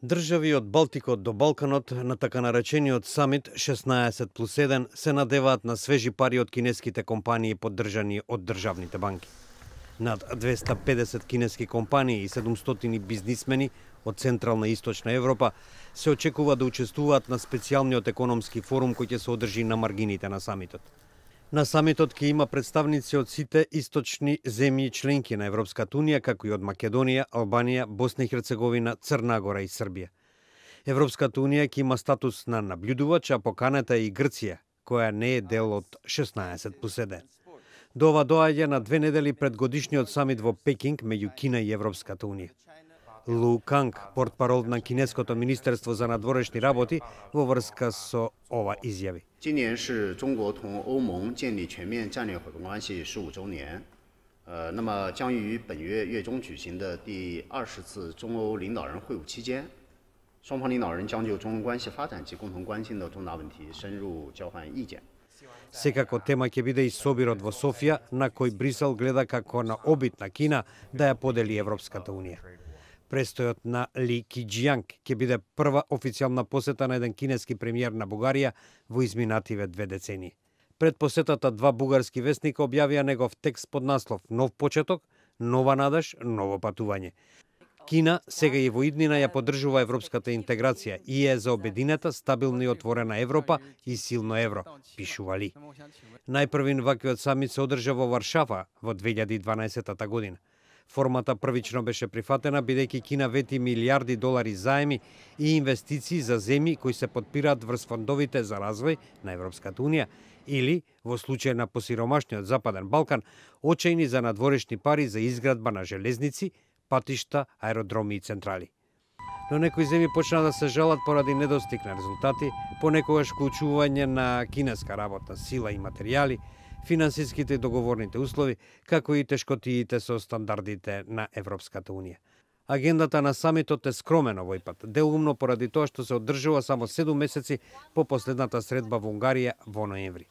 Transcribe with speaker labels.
Speaker 1: Држави од Балтикот до Балканот на така наречениот самит 16+1 се надеваат на свежи пари од кинеските компании поддржани од државните банки. Над 250 кинески компании и 700 бизнисмени од Централна и Источна Европа се очекува да учествуваат на специјалниот економски форум кој ќе се одржи на маргините на самитот. На самитот ќе има представници од сите источни земји членки на Европската Унија, како и од Македонија, Албанија, Босна и Херцеговина, Црна Гора и Србија. Европската Унија ќе има статус на наблюдувач, а поканета е и Грција, која не е дел од 16+1. До ова доаѓа на 2 недели пред годишниот самит во Пекинг меѓу Кина и Европската Унија. Лу Канг, портпарол на Кинеското министерство за надворешни работи, во врска со ова изјави.
Speaker 2: 今年是中国同欧盟建立全面战略伙伴关系15周年。那么将于本月月中举行的第20次中欧领导人会晤期间，双方领导人将就中欧关系发展及共同关心的重大问题深入交换意见。
Speaker 1: Секако тема ќе биде и собирот во Софија, на кој Брисел гледа како на обид на Кина да ја подели Европската Унија. Престојот на Ли Киџијанг ќе биде прва официјална посета на еден кинески премиер на Бугарија во изминативе 2 децении. Пред посетата 2 бугарски вестника објавија негов текст под наслов "Нов почеток, нова надеж, ново патување". Кина сега и во иднина ја поддржува европската интеграција и е за обединета, стабилна и отворена Европа и силно евро, пишува Ли. Најпрвин ваквиот самит се одржа во Варшава во 2012 година. Формата првично беше прифатена бидејќи Кина вети милиарди долари заеми и инвестиции за земји кои се подпираат врз фондовите за развој на Европската Унија или, во случај на посиромашниот Западен Балкан, очајни за надворешни пари за изградба на железници, патишта, аеродроми и централи. Но некои земји почна да се жалат поради недостиг на резултати, понекогаш вклучување на кинеска работна сила и материјали, финансиските и договорните услови, како и тешкотиите со стандардите на Европската Унија. Агендата на самитот е скромен овој пат, делумно поради тоа што се одржува само 7 месеци по последната средба во Унгарија во ноември.